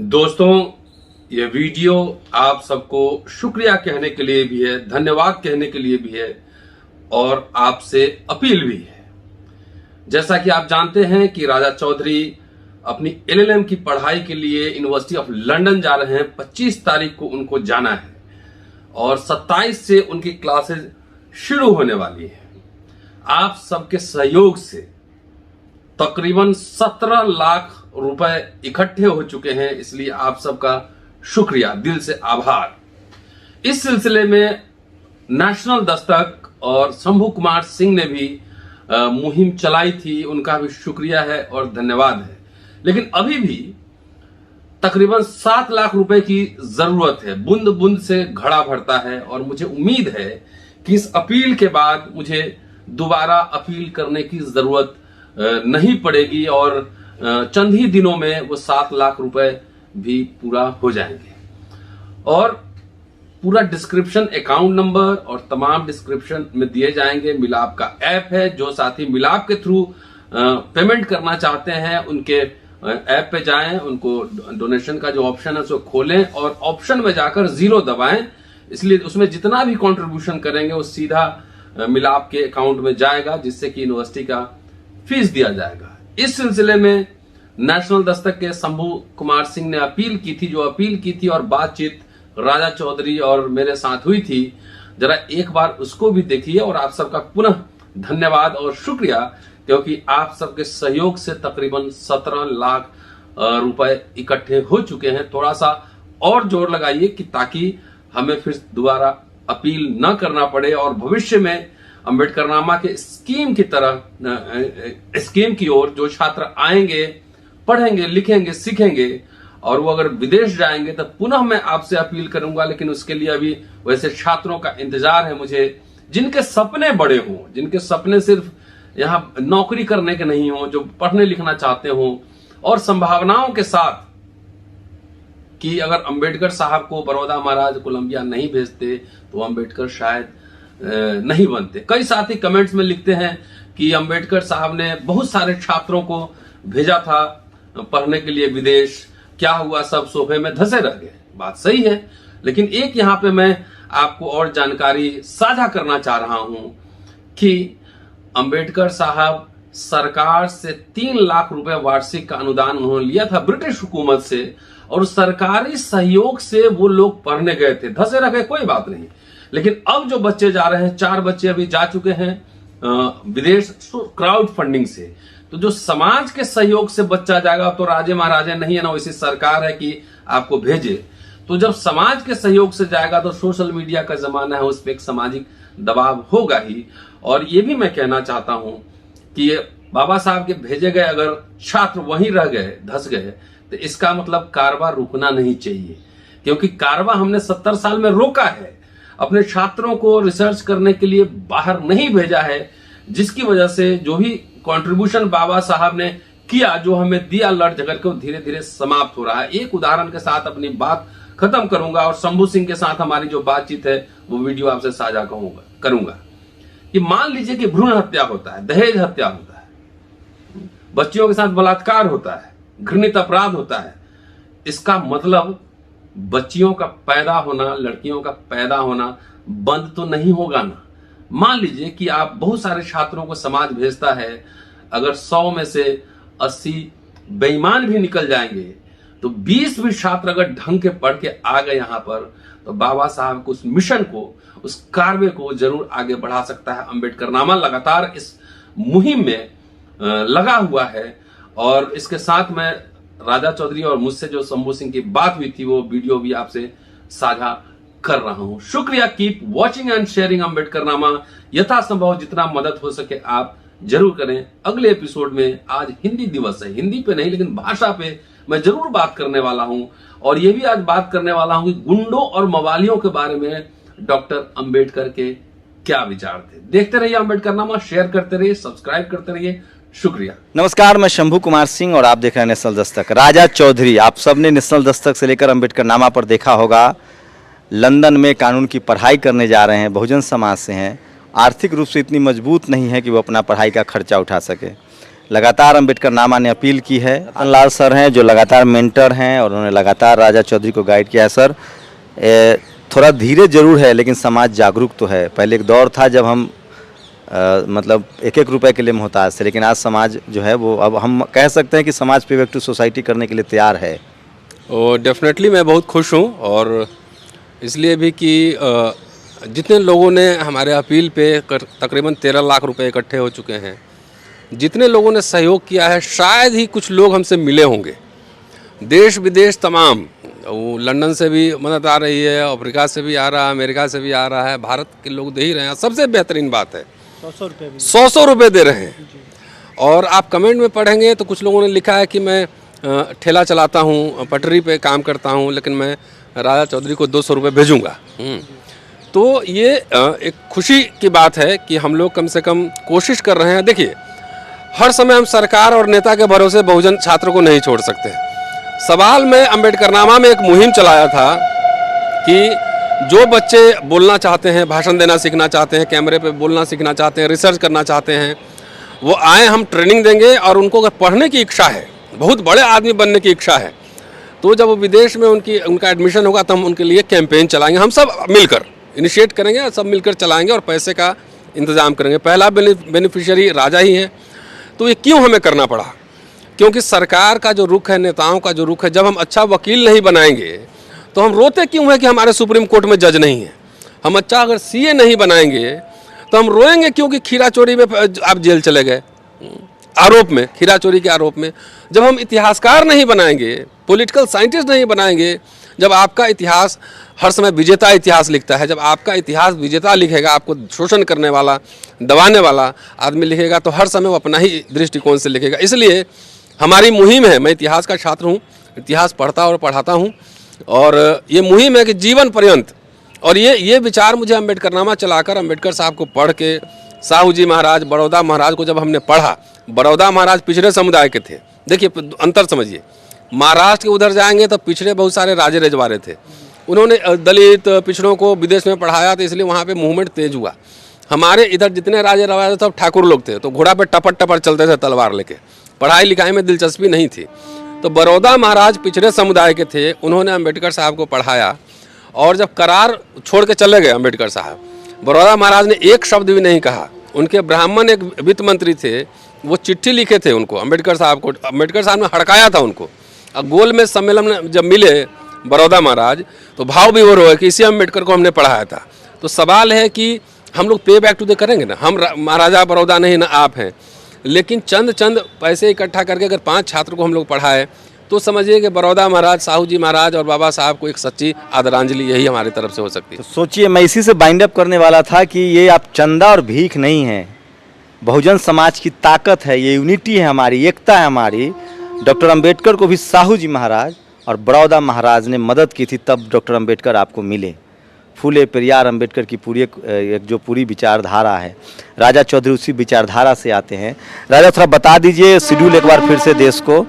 दोस्तों, ये वीडियो आप सबको शुक्रिया कहने के लिए भी है, धन्यवाद कहने के लिए भी है और आपसे अपील भी है। जैसा कि आप जानते हैं कि राजा चौधरी अपनी एलएलएम की पढ़ाई के लिए यूनिवर्सिटी ऑफ लंदन जा रहे हैं। 25 तारीख को उनको जाना है और 27 से उनकी क्लासेस शुरू होने वाली है। आप सबके सहयोग से तकरीबन 17 लाख रुपए इकट्ठे हो चुके हैं, इसलिए आप सबका शुक्रिया, दिल से आभार। इस सिलसिले में नेशनल दस्तक और शंभू कुमार सिंह ने भी मुहिम चलाई थी, उनका भी शुक्रिया है और धन्यवाद है। लेकिन अभी भी तकरीबन 7 लाख रुपए की जरूरत है। बूंद बूंद से घड़ा भरता है और मुझे उम्मीद है कि इस अपील के बाद मुझे दोबारा अपील करने की जरूरत नहीं पड़ेगी और चंद ही दिनों में वो 7 लाख रुपए भी पूरा हो जाएंगे। और पूरा डिस्क्रिप्शन, अकाउंट नंबर और तमाम डिस्क्रिप्शन में दिए जाएंगे। मिलाप का ऐप है, जो साथी मिलाप के थ्रू पेमेंट करना चाहते हैं उनके ऐप पे जाएं, उनको डोनेशन का जो ऑप्शन है उसको खोलें और ऑप्शन में जाकर 0 दबाएं। इसलिए उसमें जितना भी कंट्रीब्यूशन करेंगे वो सीधा मिलाप के अकाउंट में जाएगा, जिससे कि यूनिवर्सिटी का फीस दिया जाएगा। इस सिलसिले में नेशनल दस्तक के शंभू कुमार सिंह ने अपील की थी और बातचीत राजा चौधरी और मेरे साथ हुई थी। जरा एक बार उसको भी देखिए और आप सबका पुनः धन्यवाद और शुक्रिया, क्योंकि आप सबके सहयोग से तकरीबन 17 लाख रुपए इकट्ठे हो चुके हैं। थोड़ा सा और जोर लगाइए कि ताकि हमें फिर दोबारा अपील न करना पड़े और भविष्य में अम्बेडकरनामा के स्कीम की ओर जो छात्र आएंगे, पढ़ेंगे, लिखेंगे, सीखेंगे और वो अगर विदेश जाएंगे तो पुनः मैं आपसे अपील करूंगा। लेकिन उसके लिए अभी वैसे छात्रों का इंतजार है मुझे, जिनके सपने बड़े हों, जिनके सपने सिर्फ यहाँ नौकरी करने के नहीं हों, जो पढ़ने लिखना चाहते हों और संभावनाओं के साथ कि अगर अंबेडकर साहब को बड़ौदा महाराज कोलंबिया नहीं भेजते तो अंबेडकर शायद नहीं बनते। कई साथी कमेंट्स में लिखते हैं कि अंबेडकर साहब ने बहुत सारे छात्रों को भेजा था पढ़ने के लिए विदेश, क्या हुआ, सब सोफे में धंसे रह गए। बात सही है, लेकिन एक यहाँ पे मैं आपको और जानकारी साझा करना चाह रहा हूं कि अंबेडकर साहब सरकार से 3 लाख रुपए वार्षिक का अनुदान उन्होंने लिया था ब्रिटिश हुकूमत से, और सरकारी सहयोग से वो लोग पढ़ने गए थे। धंसे रह गए, कोई बात नहीं। लेकिन अब जो बच्चे जा रहे हैं, 4 बच्चे अभी जा चुके हैं विदेश क्राउड फंडिंग से, तो जो समाज के सहयोग से बच्चा जाएगा, तो राजे महाराजे नहीं है ना, वैसी सरकार है कि आपको भेजे। तो जब समाज के सहयोग से जाएगा तो सोशल मीडिया का जमाना है, उस पर एक सामाजिक दबाव होगा ही। और ये भी मैं कहना चाहता हूं कि ये बाबा साहब के भेजे गए अगर छात्र वहीं रह गए, धंस गए, तो इसका मतलब कारवा रुकना नहीं चाहिए, क्योंकि कारवा हमने 70 साल में रोका है। अपने छात्रों को रिसर्च करने के लिए बाहर नहीं भेजा है, जिसकी वजह से जो भी कंट्रीब्यूशन बाबा साहब ने किया, जो हमें दिया, लड़ झगड़ के धीरे धीरे समाप्त हो रहा है। एक उदाहरण के साथ अपनी बात खत्म करूंगा और शंभू सिंह के साथ हमारी जो बातचीत है वो वीडियो आपसे साझा करूंगा। कि मान लीजिए कि भ्रूण हत्या होता है, दहेज हत्या होता है, बच्चियों के साथ बलात्कार होता है, घृणित अपराध होता है। इसका मतलब बच्चियों का पैदा होना, लड़कियों का पैदा होना बंद तो नहीं होगा ना। मान लीजिए कि आप बहुत सारे छात्रों को समाज भेजता है, अगर 100 में से 80 बेईमान भी निकल जाएंगे तो 20 भी छात्र अगर ढंग के पढ़ के आ गए यहां पर, तो बाबा साहब को, उस मिशन को, उस कार्य को जरूर आगे बढ़ा सकता है। अम्बेडकरनामा लगातार इस मुहिम में लगा हुआ है और इसके साथ में राजा चौधरी और मुझसे जो शंभू सिंह की बात हुई थी वो वीडियो भी आपसे साझा कर रहा हूं। शुक्रिया। Keep watching and sharing Ambedkarnama. यथासंभव जितना मदद हो सके आप जरूर करें। अगले एपिसोड में, आज हिंदी दिवस है, हिंदी पे नहीं लेकिन भाषा पे मैं जरूर बात करने वाला हूं। और ये भी आज बात करने वाला हूं कि गुंडों और मवालियों के बारे में डॉक्टर अंबेडकर के क्या विचार थे। देखते रहिए अम्बेडकरनामा, शेयर करते रहिए, सब्सक्राइब करते रहिए। शुक्रिया। नमस्कार, मैं शंभू कुमार सिंह और आप देख रहे हैं नेशनल दस्तक। राजा चौधरी, आप सबने नेशनल दस्तक से लेकर अम्बेडकरनामा पर देखा होगा, लंदन में कानून की पढ़ाई करने जा रहे हैं, बहुजन समाज से हैं, आर्थिक रूप से इतनी मजबूत नहीं है कि वो अपना पढ़ाई का खर्चा उठा सके। लगातार अम्बेडकर नामा ने अपील की है। लाल सर हैं जो लगातार मेंटर हैं और उन्होंने लगातार राजा चौधरी को गाइड किया है। सर थोड़ा धीरे जरूर है लेकिन समाज जागरूक तो है। पहले एक दौर था जब हम मतलब एक एक रुपए के लिए मोहताज थे, लेकिन आज समाज जो है वो अब हम कह सकते हैं कि समाज पे बैक टू सोसाइटी करने के लिए तैयार है। और डेफिनेटली मैं बहुत खुश हूँ, और इसलिए भी कि जितने लोगों ने हमारे अपील पे तकरीबन 13 लाख रुपए इकट्ठे हो चुके हैं, जितने लोगों ने सहयोग किया है, शायद ही कुछ लोग हमसे मिले होंगे। देश विदेश तमाम, वो लंदन से भी मदद आ रही है, अफ्रीका से भी आ रहा है, अमेरिका से भी आ रहा है, भारत के लोग दे ही रहे हैं। सबसे बेहतरीन बात है 100 रुपये दे रहे हैं। और आप कमेंट में पढ़ेंगे तो कुछ लोगों ने लिखा है कि मैं ठेला चलाता हूँ, पटरी पे काम करता हूँ, लेकिन मैं राजा चौधरी को 200 रुपये भेजूँगा। तो ये एक खुशी की बात है कि हम लोग कम से कम कोशिश कर रहे हैं। देखिए, हर समय हम सरकार और नेता के भरोसे बहुजन छात्र को नहीं छोड़ सकते। सवाल में अम्बेडकरनामा में एक मुहिम चलाया था कि जो बच्चे बोलना चाहते हैं, भाषण देना सीखना चाहते हैं, कैमरे पे बोलना सीखना चाहते हैं, रिसर्च करना चाहते हैं, वो आए, हम ट्रेनिंग देंगे। और उनको अगर पढ़ने की इच्छा है, बहुत बड़े आदमी बनने की इच्छा है, तो जब वो विदेश में उनका एडमिशन होगा तो हम उनके लिए कैंपेन चलाएंगे। हम सब मिलकर इनिशिएट करेंगे, सब मिलकर चलाएंगे और पैसे का इंतज़ाम करेंगे। पहला बेनिफिशियरी राजा ही है। तो ये क्यों हमें करना पड़ा? क्योंकि सरकार का जो रुख है, नेताओं का जो रुख है, जब हम अच्छा वकील नहीं बनाएंगे तो हम रोते क्यों हैं कि हमारे सुप्रीम कोर्ट में जज नहीं है। हम अच्छा अगर सीए नहीं बनाएंगे तो हम रोएंगे क्योंकि खीरा चोरी में आप जेल चले गए, आरोप में, खीरा चोरी के आरोप में। जब हम इतिहासकार नहीं बनाएंगे, पॉलिटिकल साइंटिस्ट नहीं बनाएंगे, जब आपका इतिहास हर समय विजेता इतिहास लिखता है, जब आपका इतिहास विजेता लिखेगा, आपको शोषण करने वाला, दबाने वाला आदमी लिखेगा, तो हर समय वो अपना ही दृष्टिकोण से लिखेगा। इसलिए हमारी मुहिम है, मैं इतिहास का छात्र हूँ, इतिहास पढ़ता और पढ़ाता हूँ, और ये मुहिम है कि जीवन पर्यंत। और ये विचार मुझे अम्बेडकरनामा चलाकर, अम्बेडकर साहब को पढ़ के, साहू जी महाराज, बड़ौदा महाराज को जब हमने पढ़ा, बड़ौदा महाराज पिछड़े समुदाय के थे। देखिए अंतर समझिए, महाराष्ट्र के उधर जाएंगे तो पिछड़े बहुत सारे राजे रजवाड़े थे, उन्होंने दलित पिछड़ों को विदेश में पढ़ाया, तो इसलिए वहाँ पे मूवमेंट तेज हुआ। हमारे इधर जितने राजे रवाजे सब ठाकुर लोग थे, तो घोड़ा पे टपर टपर चलते थे तलवार लेके, पढ़ाई लिखाई में दिलचस्पी नहीं थी। तो बड़ौदा महाराज पिछड़े समुदाय के थे, उन्होंने अम्बेडकर साहब को पढ़ाया, और जब करार छोड़ के चले गए अम्बेडकर साहब, बड़ौदा महाराज ने एक शब्द भी नहीं कहा। उनके ब्राह्मण एक वित्त मंत्री थे, वो चिट्ठी लिखे थे उनको, अम्बेडकर साहब को। अम्बेडकर साहब ने हड़काया था उनको। अब गोल में सम्मेलन में जब मिले बड़ौदा महाराज, तो भाव विभोर हुआ कि इसी अम्बेडकर को हमने पढ़ाया था। तो सवाल है कि हम लोग पे बैक टू दे करेंगे ना, हम महाराजा बड़ौदा नहीं ना आप हैं, लेकिन चंद पैसे इकट्ठा करके अगर 5 छात्र को हम लोग पढ़ाए, तो समझिए कि बड़ौदा महाराज, साहू जी महाराज और बाबा साहब को एक सच्ची आदरांजलि यही हमारी तरफ से हो सकती है। तो सोचिए, मैं इसी से बाइंड अप करने वाला था कि ये आप चंदा और भीख नहीं है, बहुजन समाज की ताकत है, ये यूनिटी है, हमारी एकता है हमारी। डॉक्टर अंबेडकर को भी साहू जी महाराज और बड़ौदा महाराज ने मदद की थी, तब डॉक्टर अंबेडकर आपको मिले। फूले पेरियार अंबेडकर की पूरी एक जो पूरी विचारधारा है, राजा चौधरी उसी विचारधारा से आते हैं। राजा थोड़ा बता दीजिए शेड्यूल एक बार फिर से देश को,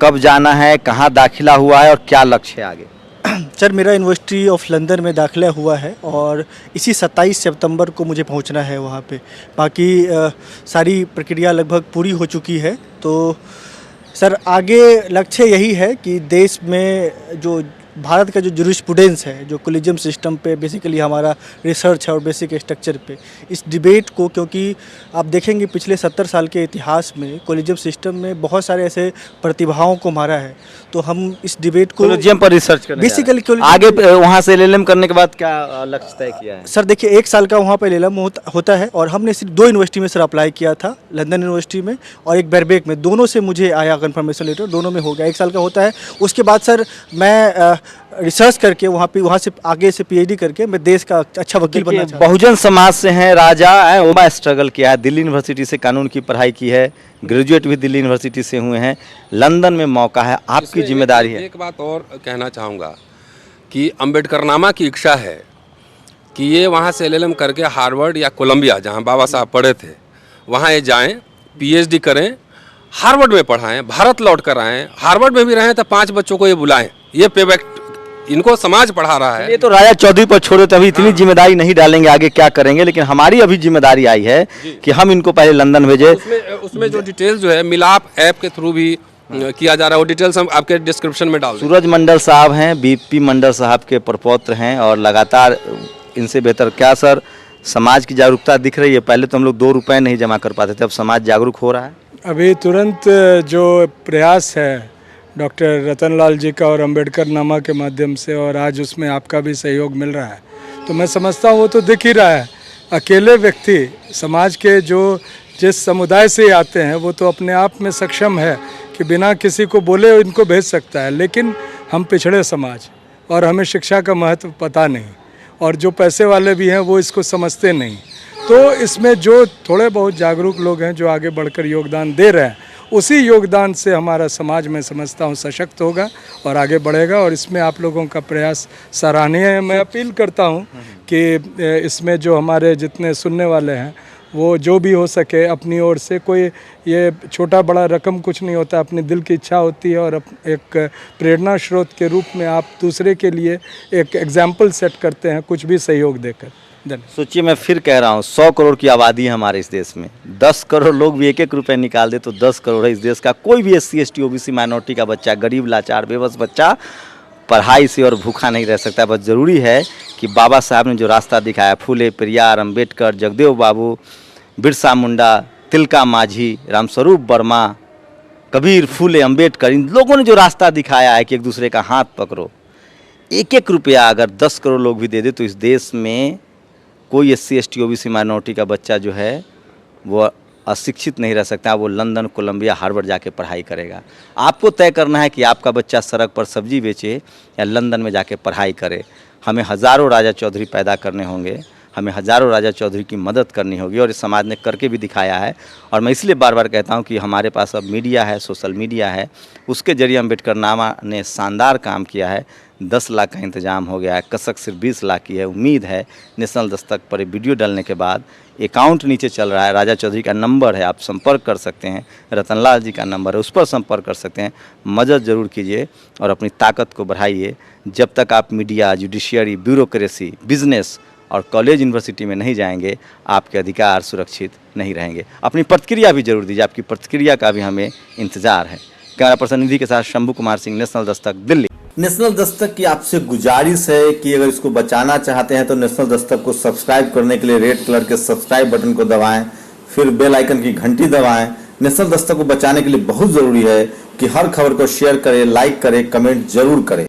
कब जाना है, कहाँ दाखिला हुआ है और क्या लक्ष्य है आगे? सर, मेरा यूनिवर्सिटी ऑफ लंदन में दाखिला हुआ है और इसी 27 सितंबर को मुझे पहुंचना है वहाँ पे। बाकी सारी प्रक्रिया लगभग पूरी हो चुकी है। तो सर, आगे लक्ष्य यही है कि देश में जो भारत का जो जूरिस्प्रूडेंस है, जो कोलिजियम सिस्टम पे बेसिकली हमारा रिसर्च है और बेसिक स्ट्रक्चर पे, इस डिबेट को, क्योंकि आप देखेंगे पिछले 70 साल के इतिहास में कोलिजियम सिस्टम में बहुत सारे ऐसे प्रतिभाओं को मारा है। तो हम इस डिबेट को कोलिजियम पर रिसर्च करने बेसिकली आगे वहाँ से एलएलएम करने के बाद क्या लक्ष्य तय किया है? सर देखिए, 1 साल का वहाँ पर एलएलएम होता है, और हमने सिर्फ 2 यूनिवर्सिटी में सर अप्लाई किया था, लंदन यूनिवर्सिटी में और एक बर्बेक में। दोनों से मुझे आया कन्फर्मेशन लेटर, दोनों में हो गया, 1 साल का होता है। उसके बाद सर मैं रिसर्च करके वहाँ से आगे से पीएचडी करके मैं देश का अच्छा वकील बनना चाहता हूँ। बहुजन समाज से हैं राजा, ओमा स्ट्रगल किया है, दिल्ली यूनिवर्सिटी से कानून की पढ़ाई की है, ग्रेजुएट भी दिल्ली यूनिवर्सिटी से हुए हैं, लंदन में मौका है, आपकी जिम्मेदारी है। एक बात और कहना चाहूँगा कि अम्बेडकरनामा की इच्छा है कि ये वहाँ से एलएलएम करके हार्वर्ड या कोलंबिया, जहाँ बाबा साहब पढ़े थे, वहाँ ये जाएँ, पीएचडी करें, हार्वर्ड में पढ़ाएं, भारत लौट कर आएँ, हार्वर्ड में भी रहें तो 5 बच्चों को ये बुलाएं। ये पे बैक इनको समाज पढ़ा रहा है। ये तो राजा चौधरी पर छोड़े, तो अभी इतनी जिम्मेदारी नहीं डालेंगे, आगे क्या करेंगे, लेकिन हमारी अभी जिम्मेदारी आई है कि हम इनको पहले लंदन भेजे। उसमें जो डिटेल्स जो है मिलाप ऐप के थ्रू भी किया जा रहा है, वो डिटेल्स हम आपके डिस्क्रिप्शन में डाल देंगे। सूरज मंडल साहब हैं, बीपी मंडल साहब के प्रपौत्र हैं, और लगातार इनसे बेहतर क्या सर समाज की जागरूकता दिख रही है। पहले तो हम लोग 2 रुपए नहीं जमा कर पाते थे, अब समाज जागरूक हो रहा है। अभी तुरंत जो प्रयास है डॉक्टर रतनलाल जी का और अंबेडकर नामा के माध्यम से, और आज उसमें आपका भी सहयोग मिल रहा है, तो मैं समझता हूँ वो तो दिख ही रहा है। अकेले व्यक्ति समाज के जो जिस समुदाय से आते हैं वो तो अपने आप में सक्षम है कि बिना किसी को बोले इनको भेज सकता है, लेकिन हम पिछड़े समाज और हमें शिक्षा का महत्व पता नहीं, और जो पैसे वाले भी हैं वो इसको समझते नहीं। तो इसमें जो थोड़े बहुत जागरूक लोग हैं जो आगे बढ़कर योगदान दे रहे हैं, उसी योगदान से हमारा समाज में समझता हूँ सशक्त होगा और आगे बढ़ेगा, और इसमें आप लोगों का प्रयास सराहनीय है। मैं अपील करता हूँ कि इसमें जो हमारे जितने सुनने वाले हैं वो जो भी हो सके अपनी ओर से, कोई ये छोटा बड़ा रकम कुछ नहीं होता, अपने दिल की इच्छा होती है, और एक प्रेरणा स्रोत के रूप में आप दूसरे के लिए एक एग्जाम्पल सेट करते हैं कुछ भी सहयोग देकर। धन्यवाद। सोचिए, मैं फिर कह रहा हूँ 100 करोड़ की आबादी है हमारे इस देश में, 10 करोड़ लोग भी 1-1 रुपए निकाल दे तो 10 करोड़ है इस देश का। कोई भी SC ST OBC माइनॉरिटी का बच्चा, गरीब लाचार बेबस बच्चा पढ़ाई से और भूखा नहीं रह सकता। बस ज़रूरी है कि बाबा साहब ने जो रास्ता दिखाया, फूले पेरियार, अम्बेडकर, जगदेव बाबू, बिरसा मुंडा, तिलका माझी, रामस्वरूप वर्मा, कबीर, फूले, अम्बेडकर, इन लोगों ने जो रास्ता दिखाया है कि एक दूसरे का हाथ पकड़ो, 1-1 रुपया अगर 10 करोड़ लोग भी दे दे तो इस देश में कोई SC ST OBC माइनॉरिटी का बच्चा जो है वो अशिक्षित नहीं रह सकता। वो लंदन, कोलंबिया, हार्वर्ड जाके पढ़ाई करेगा। आपको तय करना है कि आपका बच्चा सड़क पर सब्जी बेचे या लंदन में जाके पढ़ाई करे। हमें हज़ारों राजा चौधरी पैदा करने होंगे, हमें हज़ारों राजा चौधरी की मदद करनी होगी, और इस समाज ने करके भी दिखाया है। और मैं इसलिए बार बार कहता हूँ कि हमारे पास अब मीडिया है, सोशल मीडिया है, उसके जरिए अम्बेडकर नामा ने शानदार काम किया है। 10 लाख का इंतजाम हो गया है, कसक सिर्फ 20 लाख की है। उम्मीद है नेशनल दस्तक पर वीडियो डालने के बाद अकाउंट नीचे चल रहा है, राजा चौधरी का नंबर है, आप संपर्क कर सकते हैं, रतनलाल जी का नंबर है, उस पर संपर्क कर सकते हैं। मदद ज़रूर कीजिए और अपनी ताकत को बढ़ाइए। जब तक आप मीडिया, जुडिशियरी, ब्यूरोक्रेसी, बिजनेस और कॉलेज यूनिवर्सिटी में नहीं जाएंगे, आपके अधिकार सुरक्षित नहीं रहेंगे। अपनी प्रतिक्रिया भी जरूर दीजिए, आपकी प्रतिक्रिया का भी हमें इंतजार है। कैमरा पर्सन निधि के साथ शंभू कुमार सिंह, नेशनल दस्तक, दिल्ली। नेशनल दस्तक की आपसे गुजारिश है कि अगर इसको बचाना चाहते हैं तो नेशनल दस्तक को सब्सक्राइब करने के लिए रेड कलर के सब्सक्राइब बटन को दबाएं, फिर बेल आइकन की घंटी दबाएं। नेशनल दस्तक को बचाने के लिए बहुत जरूरी है कि हर खबर को शेयर करें, लाइक करें, कमेंट जरूर करें।